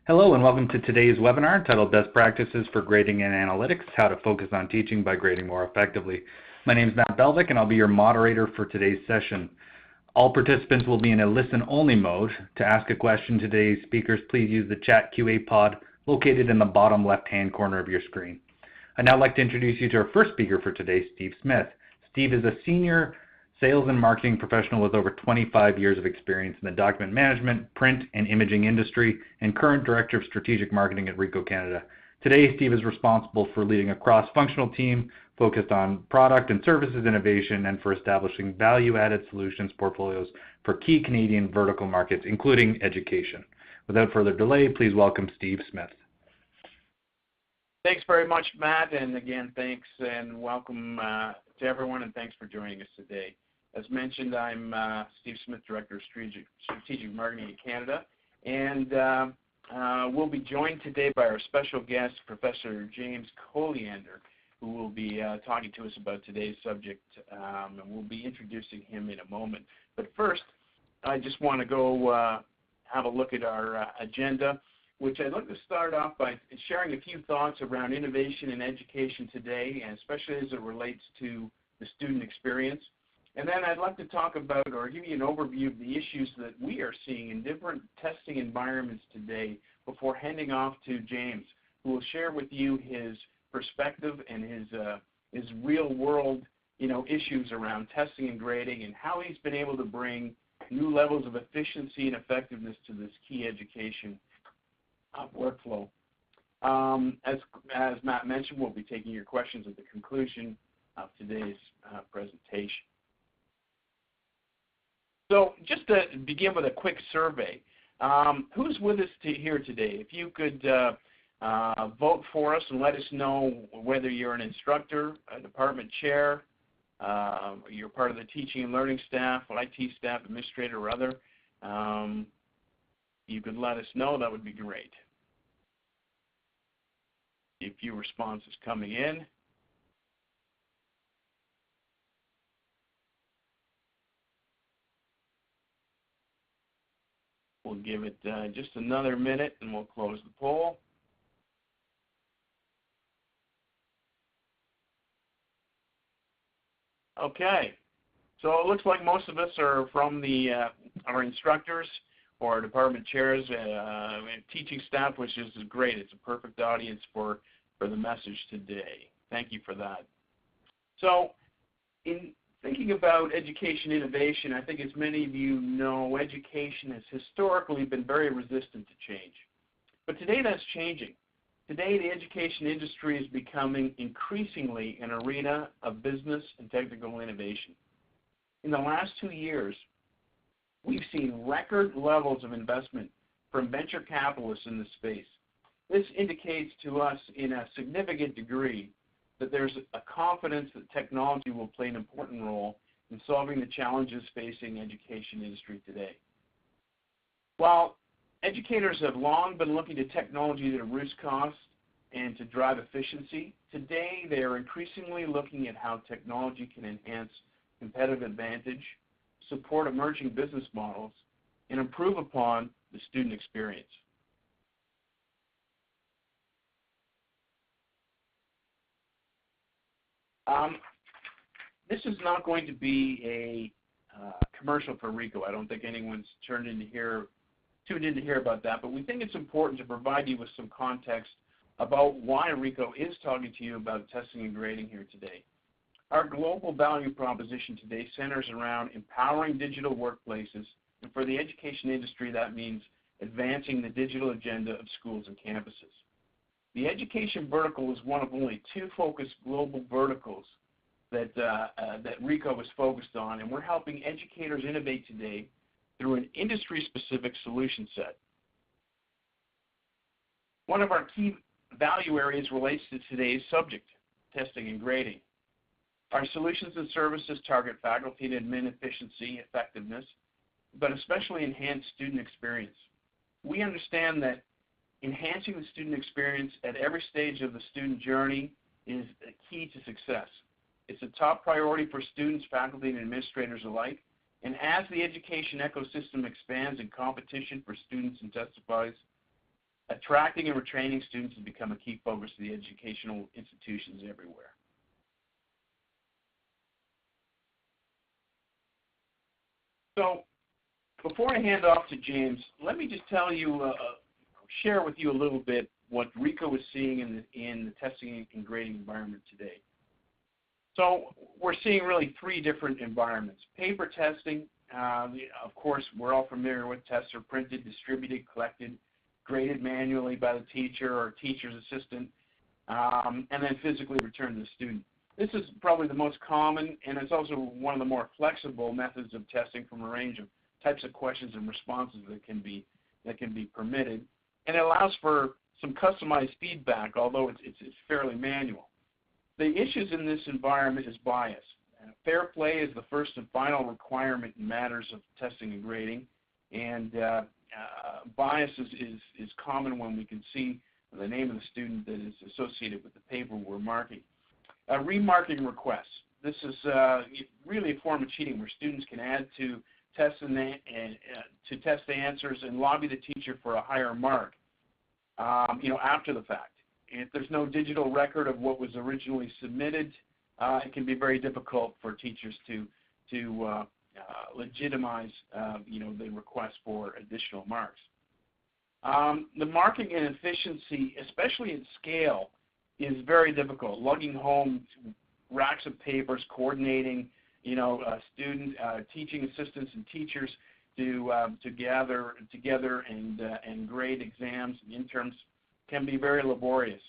Hello and welcome to today's webinar titled Best Practices for Grading and Analytics, How to Focus on Teaching by Grading More Effectively. My name is Matt Belvick and I'll be your moderator for today's session. All participants will be in a listen-only mode. To ask a question to today's speakers, please use the chat QA pod located in the bottom left-hand corner of your screen. I'd now like to introduce you to our first speaker for today, Steve Smith. Steve is a senior sales and marketing professional with over 25 years of experience in the document management, print, and imaging industry, and current director of strategic marketing at Ricoh Canada. Today, Steve is responsible for leading a cross-functional team focused on product and services innovation and for establishing value-added solutions portfolios for key Canadian vertical markets, including education. Without further delay, please welcome Steve Smith. Thanks very much, Matt, and again, thanks and welcome to everyone, and thanks for joining us today. As mentioned, I'm Steve Smith, Director of Strategic Marketing at Canada, and we'll be joined today by our special guest, Professor James Colliander, who will be talking to us about today's subject, and we'll be introducing him in a moment. But first, I just want to go have a look at our agenda, which I'd like to start off by sharing a few thoughts around innovation in education today, and especially as it relates to the student experience. And then I'd like to talk about or give you an overview of the issues that we are seeing in different testing environments today before handing off to James, who will share with you his perspective and his real-world issues around testing and grading and how he's been able to bring new levels of efficiency and effectiveness to this key education workflow. As Matt mentioned, we'll be taking your questions at the conclusion of today's presentation. So just to begin with a quick survey, who's with us here today? If you could vote for us and let us know whether you're an instructor, a department chair, you're part of the teaching and learning staff, IT staff, administrator, or other, you could let us know. That would be great. A few responses coming in. We'll give it just another minute and we'll close the poll. Okay, so it looks like most of us are from our instructors or department chairs, teaching staff, which is great. It's a perfect audience for the message today. Thank you for that. So in thinking about education innovation, I think as many of you know, education has historically been very resistant to change. But today that's changing. Today the education industry is becoming increasingly an arena of business and technical innovation. In the last 2 years, we've seen record levels of investment from venture capitalists in this space. This indicates to us in a significant degree that there's a confidence that technology will play an important role in solving the challenges facing the education industry today. While educators have long been looking to technology to reduce costs and to drive efficiency, today they are increasingly looking at how technology can enhance competitive advantage, support emerging business models, and improve upon the student experience. This is not going to be a commercial for Ricoh. I don't think anyone's tuned in to hear about that, but we think it's important to provide you with some context about why Ricoh is talking to you about testing and grading here today. Our global value proposition today centers around empowering digital workplaces, and for the education industry that means advancing the digital agenda of schools and campuses. The education vertical is one of only 2 focused global verticals that Ricoh is focused on, and we're helping educators innovate today through an industry-specific solution set. One of our key value areas relates to today's subject, testing and grading. Our solutions and services target faculty and admin efficiency, effectiveness, but especially enhance student experience. We understand that enhancing the student experience at every stage of the student journey is a key to success. It's a top priority for students, faculty, and administrators alike. And as the education ecosystem expands and competition for students intensifies, Attracting and retraining students has become a key focus of the educational institutions everywhere. So before I hand off to James, let me just tell you, share with you a little bit what RICO is seeing in the testing and grading environment today. So we're seeing really three different environments. Paper testing, of course, we're all familiar with. Tests are printed, distributed, collected, graded manually by the teacher or teacher's assistant, and then physically returned to the student. This is probably the most common, and it's also one of the more flexible methods of testing from a range of types of questions and responses that can be permitted. And it allows for some customized feedback, although it's fairly manual. The issues in this environment is bias. Fair play is the first and final requirement in matters of testing and grading, and bias is common when we can see the name of the student that is associated with the paper we're marking. Remarking requests. This is really a form of cheating where students can add to test the answers and lobby the teacher for a higher mark, after the fact. If there's no digital record of what was originally submitted, it can be very difficult for teachers to legitimize, the request for additional marks. The marking and efficiency, especially at scale, is very difficult. Lugging home racks of papers, coordinating, student, teaching assistants and teachers to gather together and grade exams and midterms can be very laborious.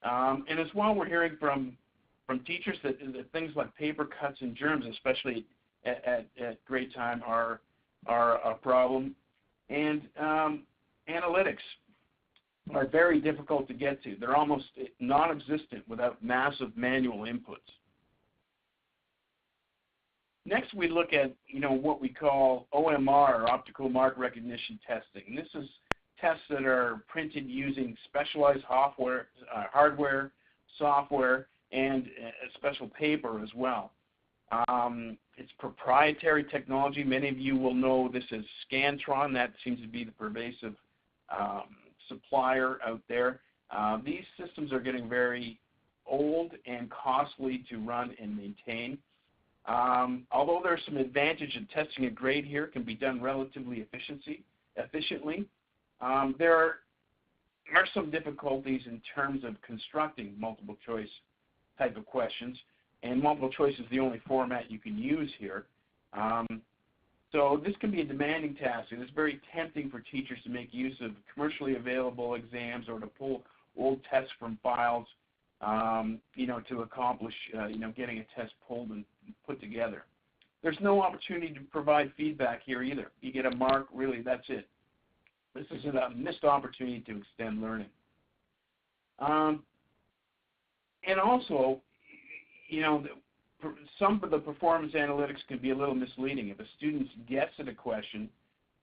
And as well, we're hearing from teachers that things like paper cuts and germs, especially at grade time, are a problem. And analytics are very difficult to get to. They're almost non-existent without massive manual inputs. Next, we look at what we call OMR, or optical mark recognition testing. And this is tests that are printed using specialized hardware, software, and special paper as well. It's proprietary technology. Many of you will know this as Scantron. That seems to be the pervasive supplier out there. These systems are getting very old and costly to run and maintain. Although there's some advantage in testing a grade here, can be done relatively efficiently. There are some difficulties in terms of constructing multiple choice type of questions, and multiple choice is the only format you can use here. So this can be a demanding task, and it's very tempting for teachers to make use of commercially available exams or to pull old tests from files, to accomplish, getting a test pulled and put together. There's no opportunity to provide feedback here either. You get a mark, really, that's it. This is a missed opportunity to extend learning. And also, some of the performance analytics can be a little misleading. If a student guesses at a question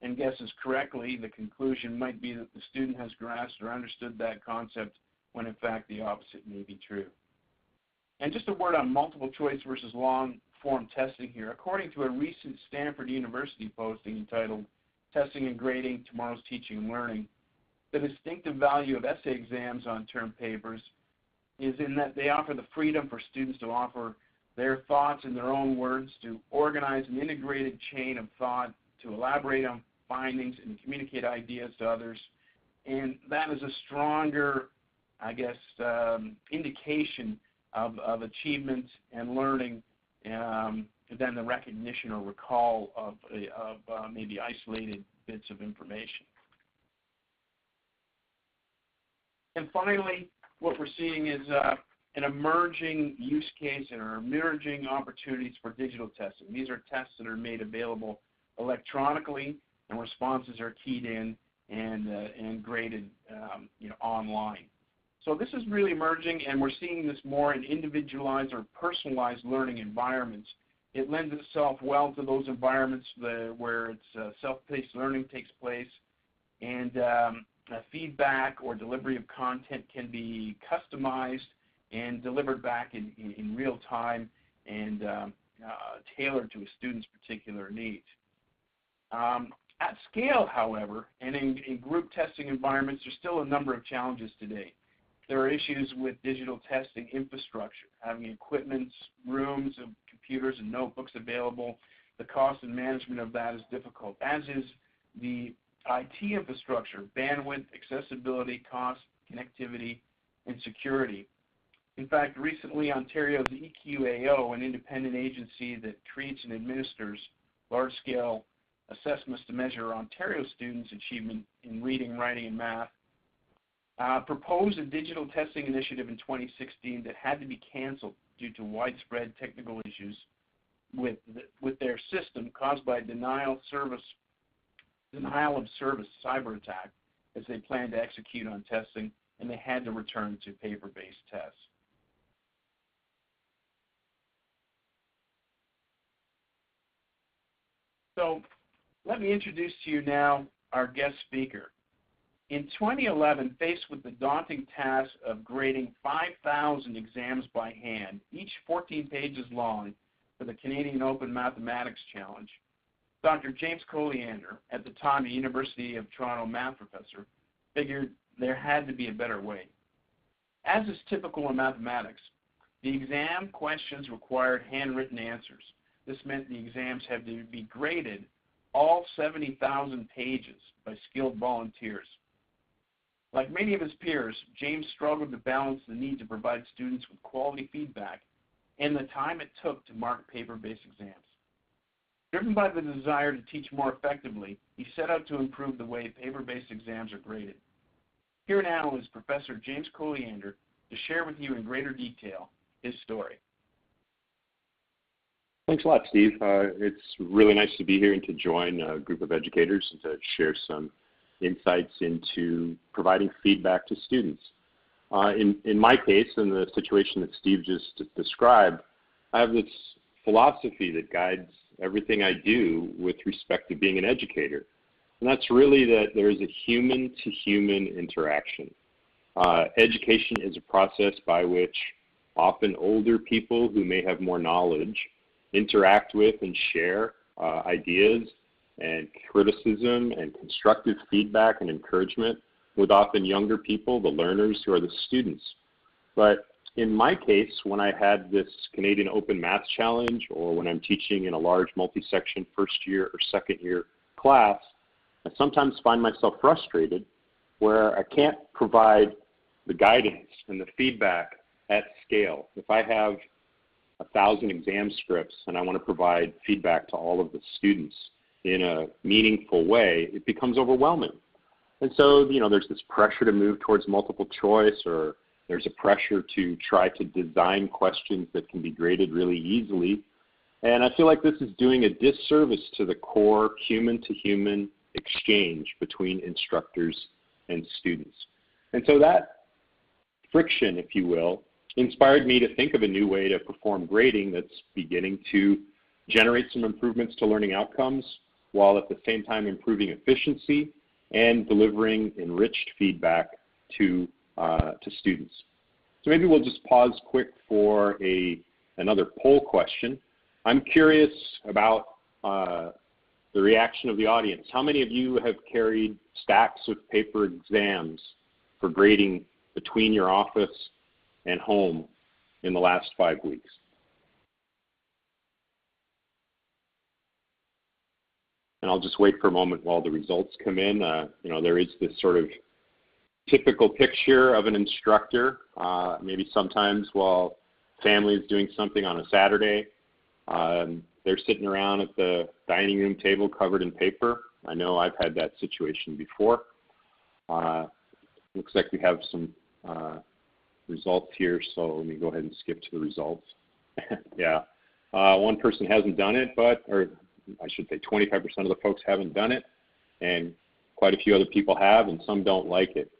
and guesses correctly, the conclusion might be that the student has grasped or understood that concept, when in fact the opposite may be true. And just a word on multiple choice versus long-form testing here. According to a recent Stanford University posting entitled Testing and Grading, Tomorrow's Teaching and Learning, the distinctive value of essay exams on term papers is in that they offer the freedom for students to offer their thoughts in their own words, to organize an integrated chain of thought, to elaborate on findings and communicate ideas to others. And that is a stronger, indication of achievement and learning than the recognition or recall of maybe isolated bits of information. And finally, what we're seeing is an emerging use case and emerging opportunities for digital testing. These are tests that are made available electronically, and responses are keyed in and graded online. So this is really emerging, and we're seeing this more in individualized or personalized learning environments. It lends itself well to those environments where it's self-paced learning takes place, and feedback or delivery of content can be customized and delivered back in real time and tailored to a student's particular needs. At scale, however, and in group testing environments, there's still a number of challenges today. There are issues with digital testing infrastructure, having equipment, rooms, and computers and notebooks available. The cost and management of that is difficult, as is the IT infrastructure, bandwidth, accessibility, cost, connectivity, and security. In fact, recently Ontario's EQAO, an independent agency that creates and administers large-scale assessments to measure Ontario students' achievement in reading, writing, and math, proposed a digital testing initiative in 2016 that had to be canceled due to widespread technical issues with their system caused by denial of service cyber attack as they planned to execute on testing, and they had to return to paper-based tests. So let me introduce to you now our guest speaker. In 2011, faced with the daunting task of grading 5,000 exams by hand, each 14 pages long, for the Canadian Open Mathematics Challenge, Dr. James Colliander, at the time a University of Toronto math professor, figured there had to be a better way. As is typical in mathematics, the exam questions required handwritten answers. This meant the exams had to be graded all 70,000 pages by skilled volunteers. Like many of his peers, James struggled to balance the need to provide students with quality feedback and the time it took to mark paper-based exams. Driven by the desire to teach more effectively, he set out to improve the way paper-based exams are graded. Here now is Professor James Colliander to share with you in greater detail his story. Thanks a lot, Steve. It's really nice to be here and to join a group of educators and to share some insights into providing feedback to students. In my case, in the situation that Steve just described, I have this philosophy that guides everything I do with respect to being an educator. And that's really that there is a human-to-human interaction. Education is a process by which often older people who may have more knowledge interact with and share ideas and criticism and constructive feedback and encouragement with often younger people, the learners who are the students. But in my case, when I had this Canadian Open Maths Challenge, or when I'm teaching in a large multi-section first year or second year class, I sometimes find myself frustrated where I can't provide the guidance and the feedback at scale. If I have 1,000 exam scripts and I want to provide feedback to all of the students in a meaningful way, it becomes overwhelming. And so, there's this pressure to move towards multiple choice, or there's a pressure to try to design questions that can be graded really easily. And I feel like this is doing a disservice to the core human-to-human exchange between instructors and students. And so that friction, if you will, inspired me to think of a new way to perform grading that's beginning to generate some improvements to learning outcomes, while at the same time improving efficiency and delivering enriched feedback to students. So maybe we'll just pause quick for another poll question. I'm curious about the reaction of the audience. How many of you have carried stacks of paper exams for grading between your office and home in the last 5 weeks? And I'll just wait for a moment while the results come in. There is this sort of typical picture of an instructor, maybe sometimes while family is doing something on a Saturday. They're sitting around at the dining room table covered in paper. I know I've had that situation before. Looks like we have some results here, so let me go ahead and skip to the results. Yeah, one person hasn't done it, or I should say 25% of the folks haven't done it, and quite a few other people have, and some don't like it.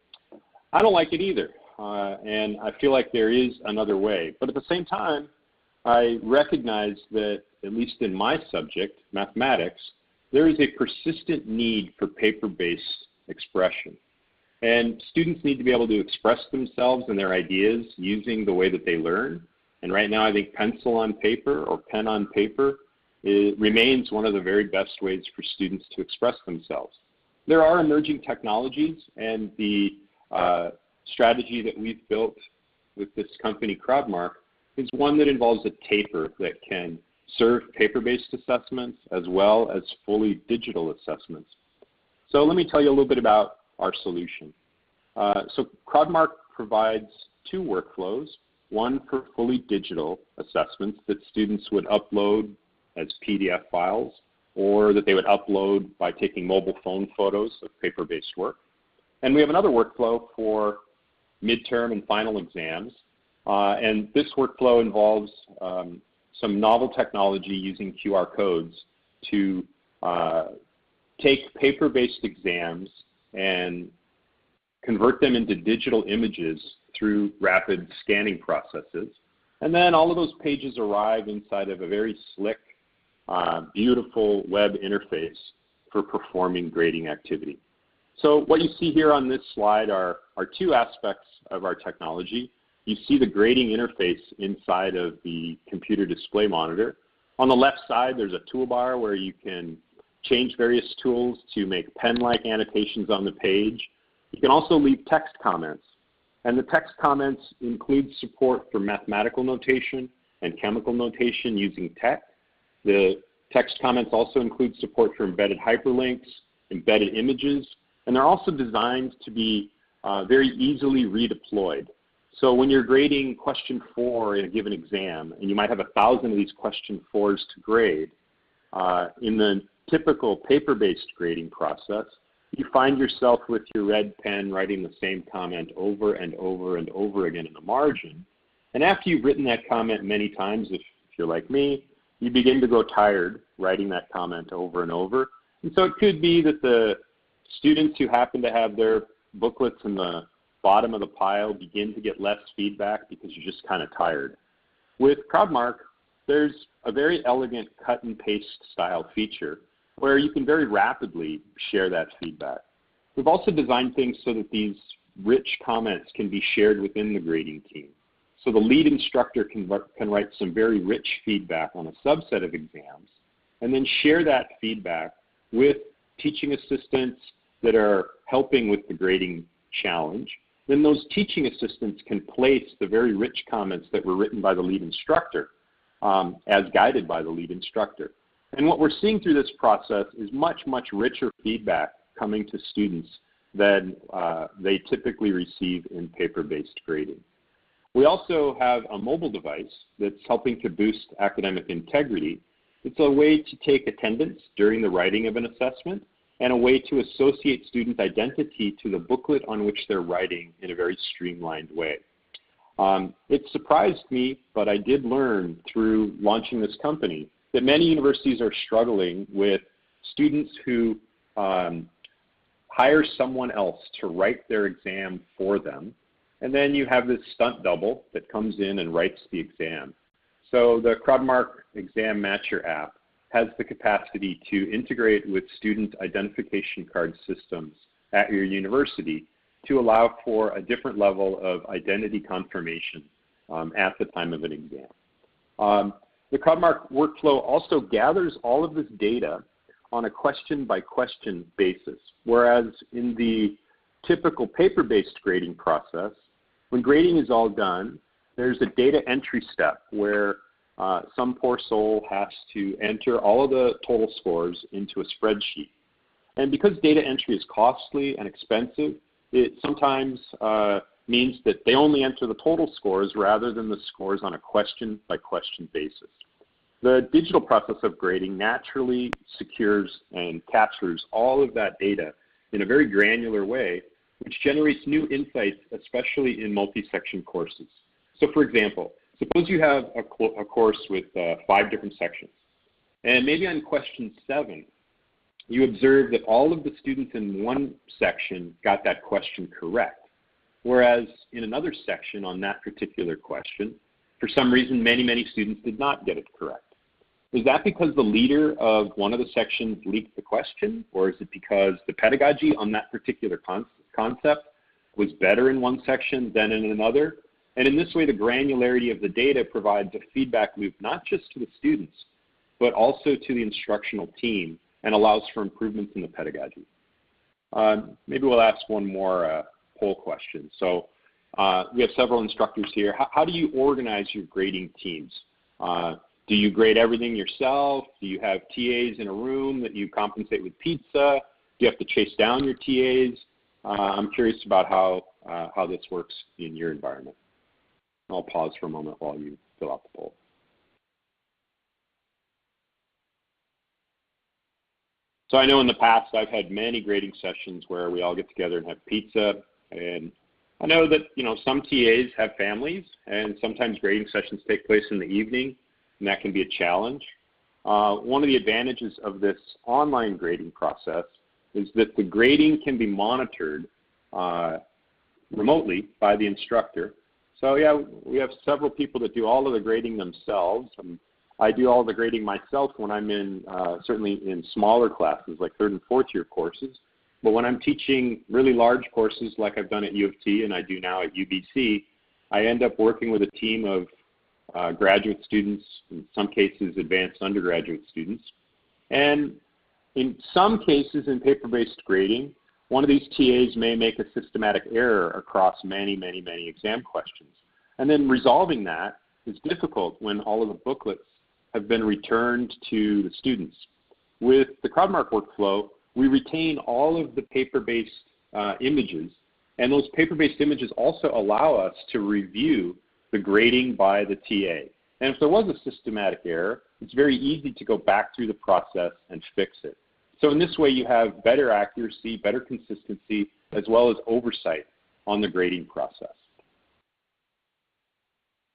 I don't like it either, and I feel like there is another way. But at the same time, I recognize that, at least in my subject, mathematics, there is a persistent need for paper-based expression. And students need to be able to express themselves and their ideas using the way that they learn. And right now, I think pencil on paper or pen on paper it remains one of the very best ways for students to express themselves. There are emerging technologies, and the strategy that we've built with this company, Crowdmark, is one that involves a taper that can serve paper-based assessments as well as fully digital assessments. So let me tell you a little bit about our solution. So Crowdmark provides two workflows, one for fully digital assessments that students would upload as PDF files, or that they would upload by taking mobile phone photos of paper-based work. And we have another workflow for midterm and final exams. And this workflow involves some novel technology using QR codes to take paper-based exams and convert them into digital images through rapid scanning processes. And then all of those pages arrive inside of a very slick, beautiful web interface for performing grading activity. So what you see here on this slide are two aspects of our technology. You see the grading interface inside of the computer display monitor. On the left side, there's a toolbar where you can change various tools to make pen-like annotations on the page. You can also leave text comments. And the text comments include support for mathematical notation and chemical notation using TeX. The text comments also include support for embedded hyperlinks, embedded images, and they're also designed to be very easily redeployed. So when you're grading question 4 in a given exam, and you might have 1,000 of these question 4s to grade, in the typical paper-based grading process, you find yourself with your red pen writing the same comment over and over and over again in the margin. And after you've written that comment many times, if you're like me, you begin to grow tired writing that comment over and over. And so it could be that the students who happen to have their booklets in the bottom of the pile begin to get less feedback because you're just kind of tired. With Crowdmark, there's a very elegant cut and paste style feature where you can very rapidly share that feedback. We've also designed things so that these rich comments can be shared within the grading team. So the lead instructor can write some very rich feedback on a subset of exams and then share that feedback with teaching assistants that are helping with the grading challenge. Then those teaching assistants can place the very rich comments that were written by the lead instructor as guided by the lead instructor. And what we're seeing through this process is much, much richer feedback coming to students than they typically receive in paper-based grading. We also have a mobile device that's helping to boost academic integrity. It's a way to take attendance during the writing of an assessment and a way to associate student identity to the booklet on which they're writing in a very streamlined way. It surprised me, but I did learn through launching this company that many universities are struggling with students who hire someone else to write their exam for them, and then you have this stunt double that comes in and writes the exam. So the Crowdmark Exam Matcher app has the capacity to integrate with student identification card systems at your university to allow for a different level of identity confirmation at the time of an exam. The Crowdmark workflow also gathers all of this data on a question-by-question basis, whereas in the typical paper-based grading process, when grading is all done, there's a data entry step where some poor soul has to enter all of the total scores into a spreadsheet. And because data entry is costly and expensive, it sometimes means that they only enter the total scores rather than the scores on a question-by-question basis. The digital process of grading naturally secures and captures all of that data in a very granular way, which generates new insights, especially in multi-section courses. So for example, suppose you have a course with 5 different sections, and maybe on question 7, you observe that all of the students in one section got that question correct, whereas in another section on that particular question, for some reason, many students did not get it correct. Is that because the leader of one of the sections leaked the question, or is it because the pedagogy on that particular concept was better in one section than in another? And in this way, the granularity of the data provides a feedback loop not just to the students, but also to the instructional team and allows for improvements in the pedagogy. Maybe we'll ask one more poll question. So we have several instructors here. How do you organize your grading teams? Do you grade everything yourself? Do you have TAs in a room that you compensate with pizza? Do you have to chase down your TAs? I'm curious about how this works in your environment. I'll pause for a moment while you fill out the poll. So I know in the past I've had many grading sessions where we all get together and have pizza, and I know that some TAs have families, and sometimes grading sessions take place in the evening, and that can be a challenge. One of the advantages of this online grading process is that the grading can be monitored remotely by the instructor. So yeah, we have several people that do all of the grading themselves. I do all the grading myself when I'm in, certainly in smaller classes like 3rd and 4th year courses. But when I'm teaching really large courses like I've done at U of T and I do now at UBC, I end up working with a team of graduate students, in some cases advanced undergraduate students. And in some cases in paper-based grading, one of these TAs may make a systematic error across many, many, many exam questions. And then resolving that is difficult when all of the booklets have been returned to the students. With the Crowdmark workflow, we retain all of the paper-based images, and those paper-based images also allow us to review the grading by the TA. And if there was a systematic error, it's very easy to go back through the process and fix it. So in this way, you have better accuracy, better consistency, as well as oversight on the grading process.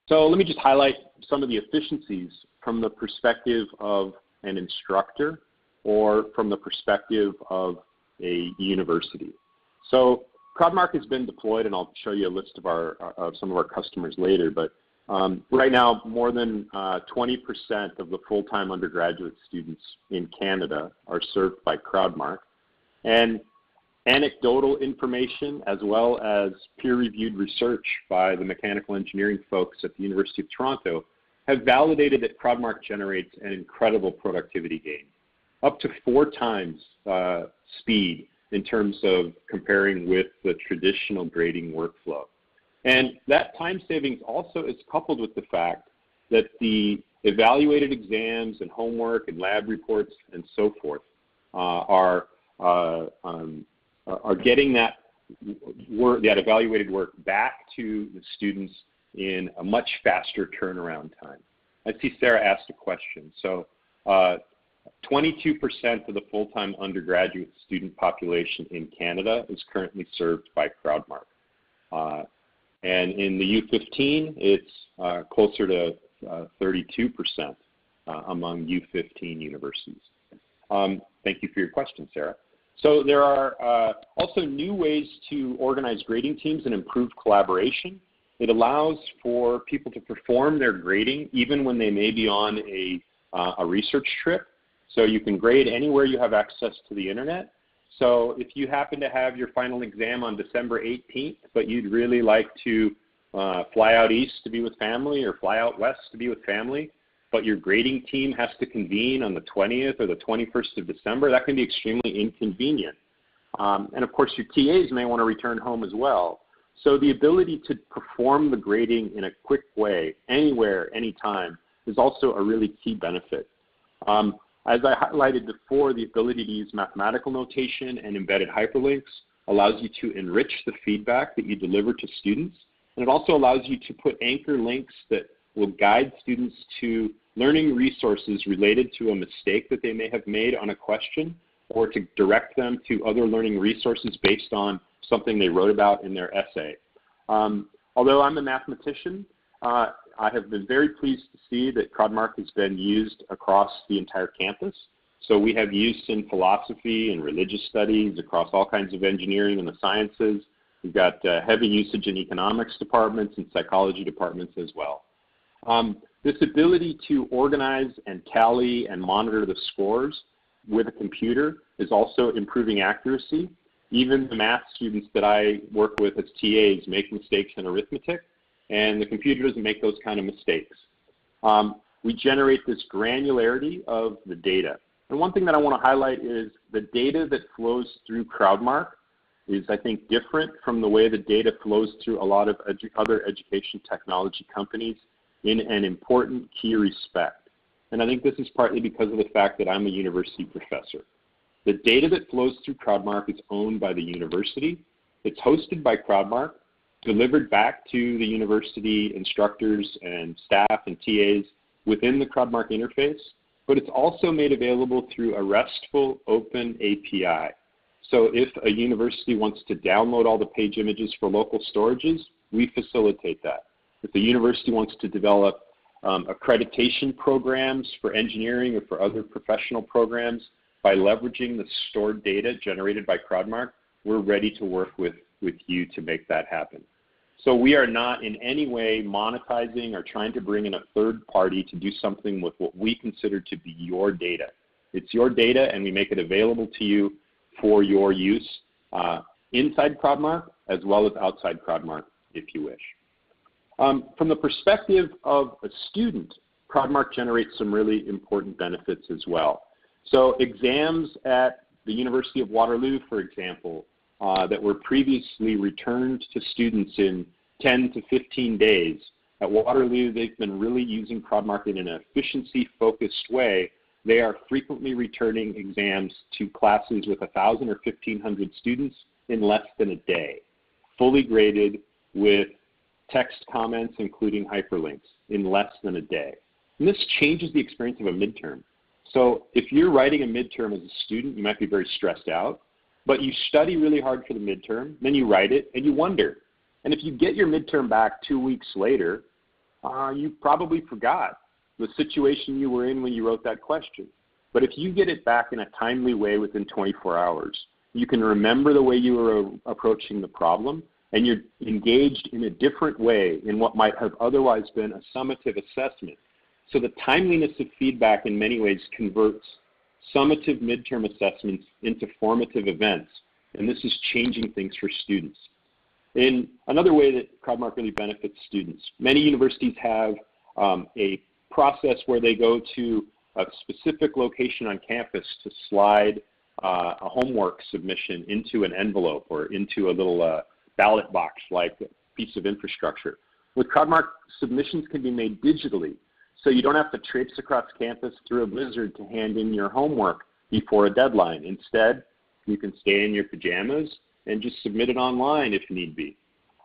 So let me just highlight some of the efficiencies from the perspective of an instructor or from the perspective of a university. So Crowdmark has been deployed, and I'll show you a list of some of our customers later, but right now more than 20% of the full-time undergraduate students in Canada are served by Crowdmark. And anecdotal information as well as peer-reviewed research by the mechanical engineering folks at the University of Toronto have validated that Crowdmark generates an incredible productivity gain, up to 4 times speed in terms of comparing with the traditional grading workflow. And that time savings also is coupled with the fact that the evaluated exams and homework and lab reports and so forth are getting that evaluated work back to the students in a much faster turnaround time. I see Sarah asked a question. So 22% of the full-time undergraduate student population in Canada is currently served by Crowdmark. And in the U15, it's closer to 32% among U15 universities. Thank you for your question, Sarah. So there are also new ways to organize grading teams and improve collaboration. It allows for people to perform their grading even when they may be on a research trip. So you can grade anywhere you have access to the internet. So if you happen to have your final exam on December 18th, but you'd really like to fly out east to be with family or fly out west to be with family, but your grading team has to convene on the 20th or the 21st of December, that can be extremely inconvenient. And of course, your TAs may want to return home as well. So the ability to perform the grading in a quick way, anywhere, anytime, is also a really key benefit. As I highlighted before, the ability to use mathematical notation and embedded hyperlinks allows you to enrich the feedback that you deliver to students. And it also allows you to put anchor links that will guide students to learning resources related to a mistake that they may have made on a question, or to direct them to other learning resources based on something they wrote about in their essay. Although I'm a mathematician, I have been very pleased to see that Crowdmark has been used across the entire campus. So we have use in philosophy and religious studies, across all kinds of engineering and the sciences. We've got heavy usage in economics departments and psychology departments as well. This ability to organize and tally and monitor the scores with a computer is also improving accuracy. Even the math students that I work with as TAs make mistakes in arithmetic, and the computer doesn't make those kind of mistakes. we generate this granularity of the data. And one thing that I want to highlight is the data that flows through Crowdmark is, I think, different from the way the data flows through a lot of other education technology companies in an important key respect. And I think this is partly because of the fact that I'm a university professor. The data that flows through Crowdmark is owned by the university. It's hosted by Crowdmark, delivered back to the university instructors and staff and TAs within the Crowdmark interface, but it's also made available through a RESTful open API. So if a university wants to download all the page images for local storages, we facilitate that. If the university wants to develop accreditation programs for engineering or for other professional programs by leveraging the stored data generated by Crowdmark, we're ready to work with you to make that happen. So we are not in any way monetizing or trying to bring in a third party to do something with what we consider to be your data. It's your data, and we make it available to you for your use inside Crowdmark as well as outside Crowdmark, if you wish. From the perspective of a student, Crowdmark generates some really important benefits as well. So exams at the University of Waterloo, for example, that were previously returned to students in 10 to 15 days. At Waterloo, they've been really using Crowdmark in an efficiency-focused way. They are frequently returning exams to classes with 1,000 or 1,500 students in less than a day, fully graded with text comments, including hyperlinks, in less than a day. And this changes the experience of a midterm. So if you're writing a midterm as a student, you might be very stressed out, but you study really hard for the midterm, then you write it, and you wonder. And if you get your midterm back 2 weeks later, you probably forgot the situation you were in when you wrote that question. But if you get it back in a timely way within 24 hours, you can remember the way you were approaching the problem, and you're engaged in a different way in what might have otherwise been a summative assessment. So the timeliness of feedback in many ways converts summative midterm assessments into formative events, and this is changing things for students. In another way that Crowdmark really benefits students, many universities have a process where they go to a specific location on campus to slide a homework submission into an envelope or into a little ballot box like a piece of infrastructure. With Crowdmark, submissions can be made digitally, so you don't have to traipse across campus through a blizzard to hand in your homework before a deadline. Instead, you can stay in your pajamas and just submit it online if need be.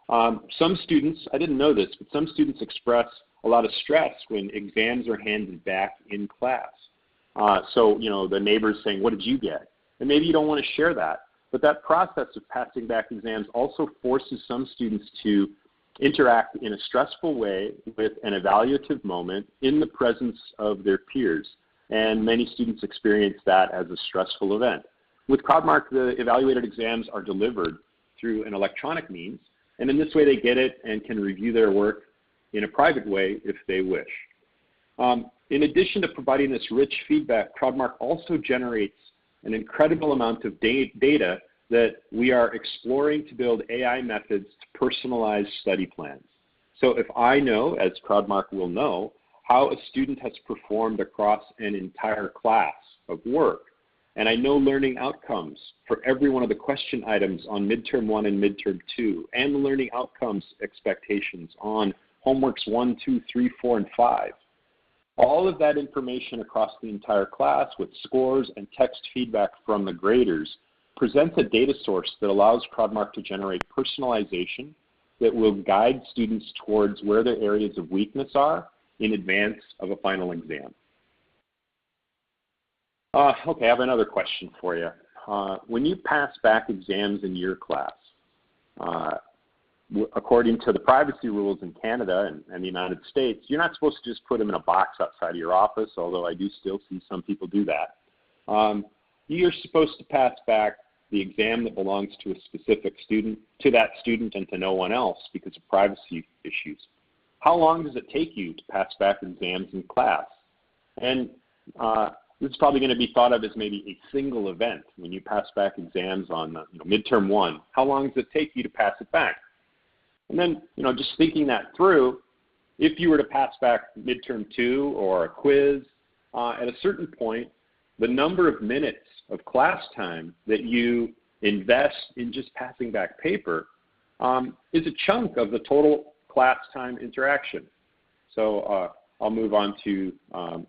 Some students, I didn't know this, but some students express a lot of stress when exams are handed back in class. So, the neighbor's saying, what did you get? And maybe you don't want to share that. But that process of passing back exams also forces some students to interact in a stressful way with an evaluative moment in the presence of their peers. And many students experience that as a stressful event. With Crowdmark, the evaluated exams are delivered through an electronic means, and in this way they get it and can review their work in a private way if they wish. In addition to providing this rich feedback, Crowdmark also generates an incredible amount of data that we are exploring to build AI methods to personalize study plans. So if I know, as Crowdmark will know, how a student has performed across an entire class of work, and I know learning outcomes for every one of the question items on midterm 1 and midterm 2, and the learning outcomes expectations on homeworks 1, 2, 3, 4, and 5. All of that information across the entire class with scores and text feedback from the graders presents a data source that allows Crowdmark to generate personalization that will guide students towards where their areas of weakness are in advance of a final exam. Okay, I have another question for you. When you pass back exams in your class, according to the privacy rules in Canada and the United States, you're not supposed to just put them in a box outside of your office, although I do still see some people do that. You're supposed to pass back the exam that belongs to a specific student, to that student and to no one else because of privacy issues. How long does it take you to pass back exams in class? And this is probably going to be thought of as maybe a single event. When you pass back exams on midterm 1, how long does it take you to pass it back? And then, just thinking that through, if you were to pass back midterm 2 or a quiz, at a certain point, the number of minutes of class time that you invest in just passing back paper is a chunk of the total class time interaction. So I'll move on to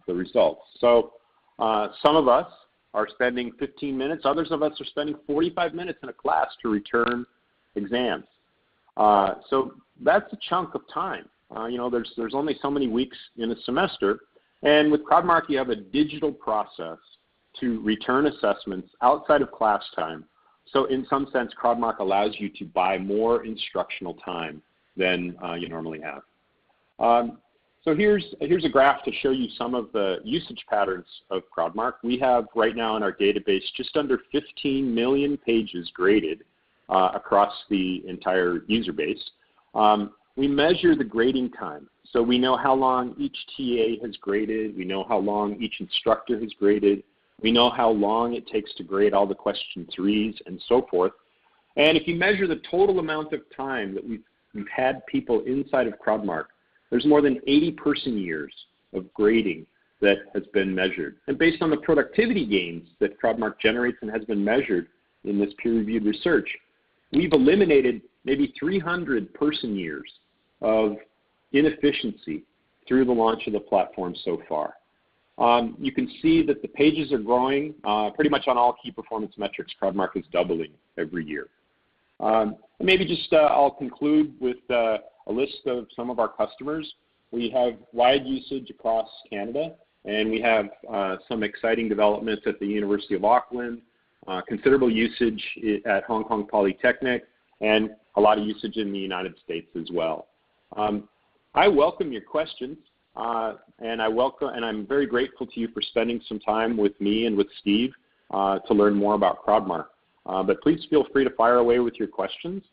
the results. So some of us are spending 15 minutes, others of us are spending 45 minutes in a class to return exams. So that's a chunk of time. You know, there's only so many weeks in a semester, and with Crowdmark you have a digital process to return assessments outside of class time. So in some sense, Crowdmark allows you to buy more instructional time than you normally have. So here's a graph to show you some of the usage patterns of Crowdmark. We have right now in our database just under 15 million pages graded across the entire user base. We measure the grading time. So we know how long each TA has graded. We know how long each instructor has graded. We know how long it takes to grade all the question 3s and so forth. And if you measure the total amount of time that we've had people inside of Crowdmark, there's more than 80 person years of grading that has been measured. And based on the productivity gains that Crowdmark generates and has been measured in this peer-reviewed research, we've eliminated maybe 300 person years of inefficiency through the launch of the platform so far. You can see that the pages are growing pretty much on all key performance metrics. Crowdmark is doubling every year. Maybe just I'll conclude with a list of some of our customers. We have wide usage across Canada, and we have some exciting developments at the University of Auckland, considerable usage at Hong Kong Polytechnic, and a lot of usage in the United States as well. I welcome your questions, and I'm very grateful to you for spending some time with me and with Steve to learn more about Crowdmark. But please feel free to fire away with your questions.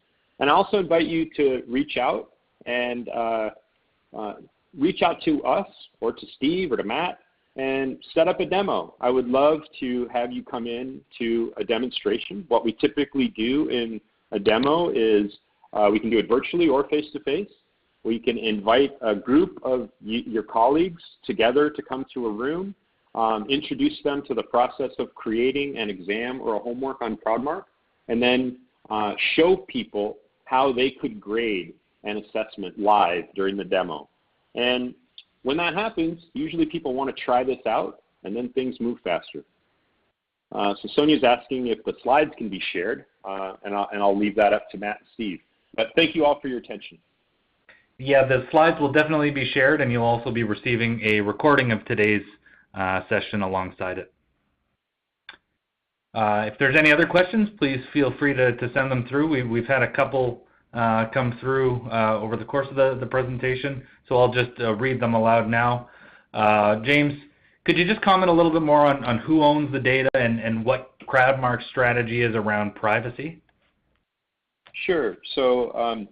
And I also invite you to reach out and reach out to us or to Steve or to Matt and set up a demo. I would love to have you come in to a demonstration. What we typically do in a demo is we can do it virtually or face-to-face. We can invite a group of your colleagues together to come to a room, introduce them to the process of creating an exam or a homework on Crowdmark, and then show people how they could grade an assessment live during the demo. And when that happens, usually people want to try this out, and then things move faster. So Sonia's asking if the slides can be shared, and I'll leave that up to Matt and Steve. But thank you all for your attention. Yeah, the slides will definitely be shared, and you'll also be receiving a recording of today's session alongside it. If there's any other questions, please feel free to send them through. We've had a couple come through over the course of the presentation, so I'll just read them aloud now. James, could you just comment a little bit more on who owns the data and what Crowdmark's strategy is around privacy? Sure. So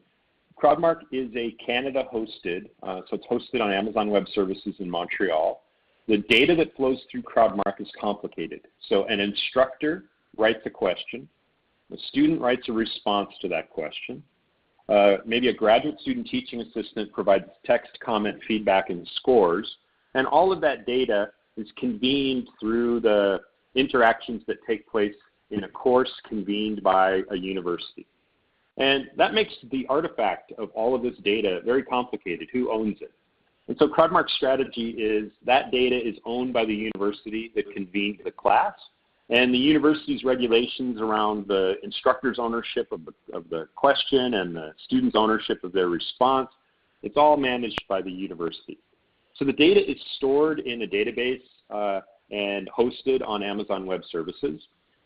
Crowdmark is a Canada-hosted, so it's hosted on Amazon Web Services in Montreal. The data that flows through Crowdmark is complicated. So an instructor writes a question, a student writes a response to that question, maybe a graduate student teaching assistant provides text, comment, feedback, and scores, and all of that data is convened through the interactions that take place in a course convened by a university. And that makes the artifact of all of this data very complicated. Who owns it? And so Crowdmark's strategy is that data is owned by the university that convened the class, and the university's regulations around the instructor's ownership of the question and the student's ownership of their response, it's all managed by the university. So the data is stored in a database and hosted on Amazon Web Services,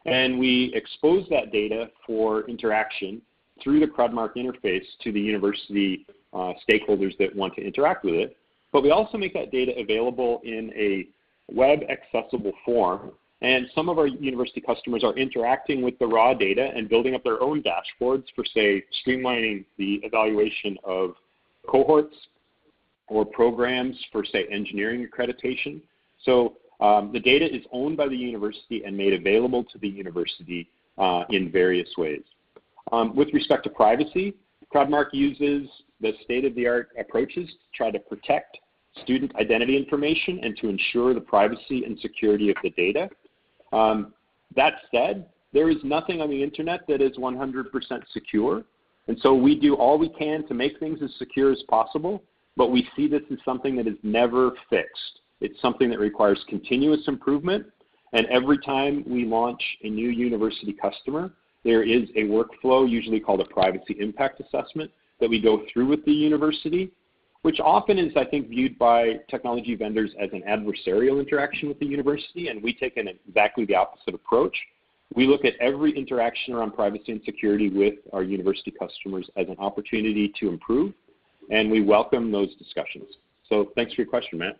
and we expose that data for interaction through the Crowdmark interface to the university stakeholders that want to interact with it. But we also make that data available in a web accessible form. And some of our university customers are interacting with the raw data and building up their own dashboards for, say, streamlining the evaluation of cohorts or programs for, say, engineering accreditation. So the data is owned by the university and made available to the university in various ways. With respect to privacy, Crowdmark uses the state-of-the-art approaches to try to protect student identity information and to ensure the privacy and security of the data. That said, there is nothing on the internet that is 100% secure. And so we do all we can to make things as secure as possible, but we see this as something that is never fixed. It's something that requires continuous improvement. And every time we launch a new university customer, there is a workflow, usually called a privacy impact assessment, that we go through with the university, which often is, I think, viewed by technology vendors as an adversarial interaction with the university, and we take exactly the opposite approach. We look at every interaction around privacy and security with our university customers as an opportunity to improve, and we welcome those discussions. So thanks for your question, Matt.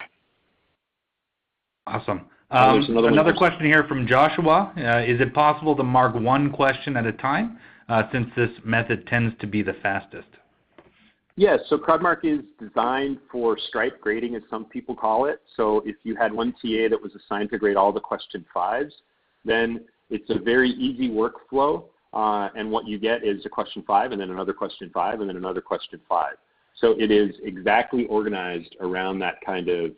Awesome. Another question here from Joshua. Is it possible to mark one question at a time, since this method tends to be the fastest? Yes, so Crowdmark is designed for stripe grading, as some people call it. So if you had one TA that was assigned to grade all the question 5s, then it's a very easy workflow, and what you get is a question 5, and then another question 5, and then another question 5. So it is exactly organized around that kind of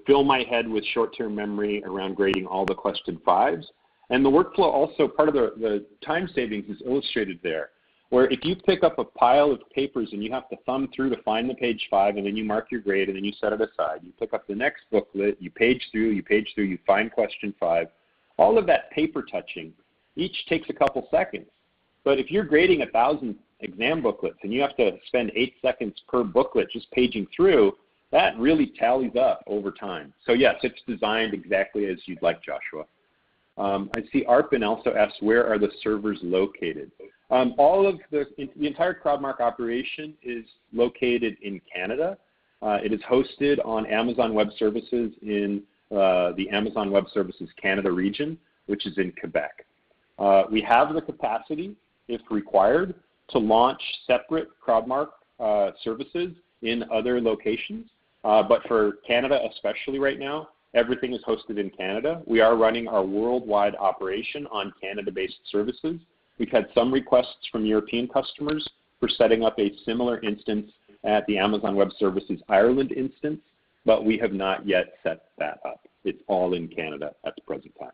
fill my head with short-term memory around grading all the question 5s. And the workflow also, part of the time savings is illustrated there, where if you pick up a pile of papers and you have to thumb through to find the page 5, and then you mark your grade, and then you set it aside. You pick up the next booklet, you page through, you find question 5. All of that paper touching each takes a couple seconds. But if you're grading 1,000 exam booklets and you have to spend 8 seconds per booklet just paging through, that really tallies up over time. So yes, it's designed exactly as you'd like, Joshua. I see Arpin also asks, where are the servers located? All of the entire Crowdmark operation is located in Canada. It is hosted on Amazon Web Services in the Amazon Web Services Canada region, which is in Quebec. We have the capacity, if required, to launch separate Crowdmark services in other locations. But for Canada especially right now, everything is hosted in Canada. We are running our worldwide operation on Canada-based services. We've had some requests from European customers for setting up a similar instance at the Amazon Web Services Ireland instance, but we have not yet set that up. It's all in Canada at the present time.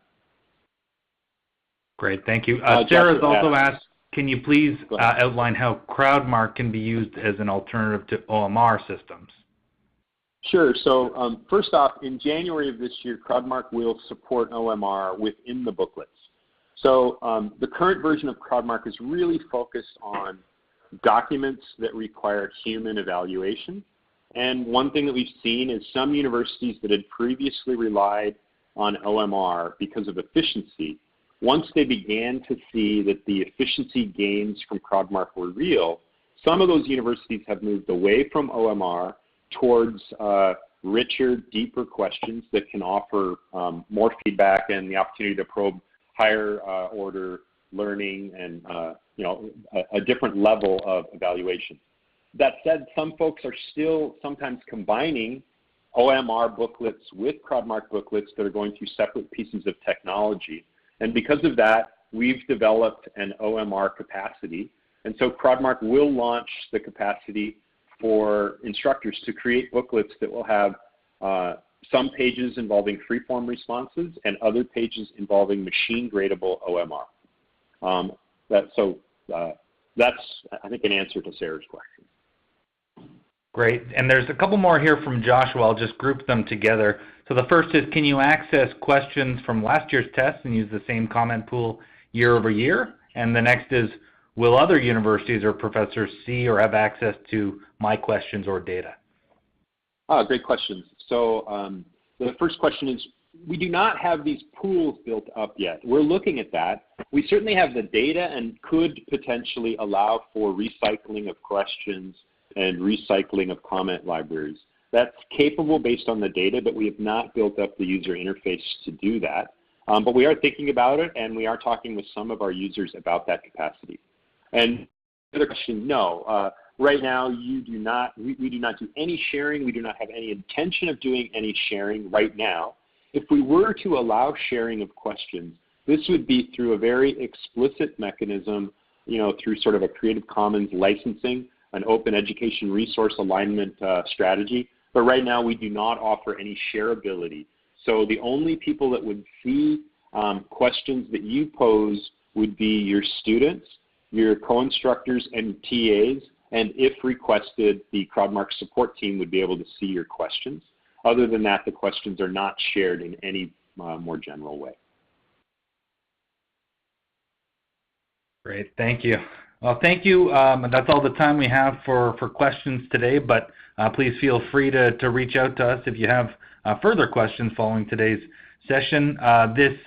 Great, thank you. Sarah has also asked, can you please outline how Crowdmark can be used as an alternative to OMR systems? Sure. So first off, in January of this year, Crowdmark will support OMR within the booklets. So the current version of Crowdmark is really focused on documents that require human evaluation. And one thing that we've seen is some universities that had previously relied on OMR because of efficiency, once they began to see that the efficiency gains from Crowdmark were real, some of those universities have moved away from OMR towards richer, deeper questions that can offer more feedback and the opportunity to probe higher order learning and a different level of evaluation. That said, some folks are still sometimes combining OMR booklets with Crowdmark booklets that are going through separate pieces of technology. And because of that, we've developed an OMR capacity. And so Crowdmark will launch the capacity for instructors to create booklets that will have some pages involving free-form responses and other pages involving machine-gradable OMR. That's, I think, an answer to Sarah's question. Great. And there's a couple more here from Joshua. I'll just group them together. So the first is, can you access questions from last year's tests and use the same comment pool year over year? And the next is, will other universities or professors see or have access to my questions or data? Great questions. So the first question is, we do not have these pools built up yet. We're looking at that. We certainly have the data and could potentially allow for recycling of questions and recycling of comment libraries. That's capable based on the data, but we have not built up the user interface to do that. But we are thinking about it, and we are talking with some of our users about that capacity. And the other question, no. Right now, we do not do any sharing. We do not have any intention of doing any sharing right now. If we were to allow sharing of questions, this would be through a very explicit mechanism, through sort of a Creative Commons licensing, an open education resource alignment strategy. But right now, we do not offer any shareability. So the only people that would see questions that you pose would be your students, your co-instructors and TAs, and if requested, the Crowdmark support team would be able to see your questions. Other than that, the questions are not shared in any more general way. Great, thank you. Well, thank you. That's all the time we have for questions today, but please feel free to reach out to us if you have further questions following today's session. This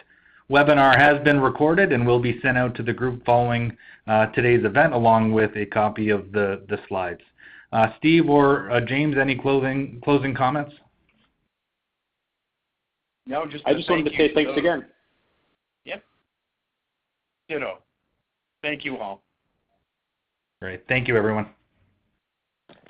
webinar has been recorded and will be sent out to the group following today's event, along with a copy of the slides. Steve or James, any closing comments? No, just I just wanted to say thanks again. Yep. Ditto. Thank you all. Great. Thank you, everyone.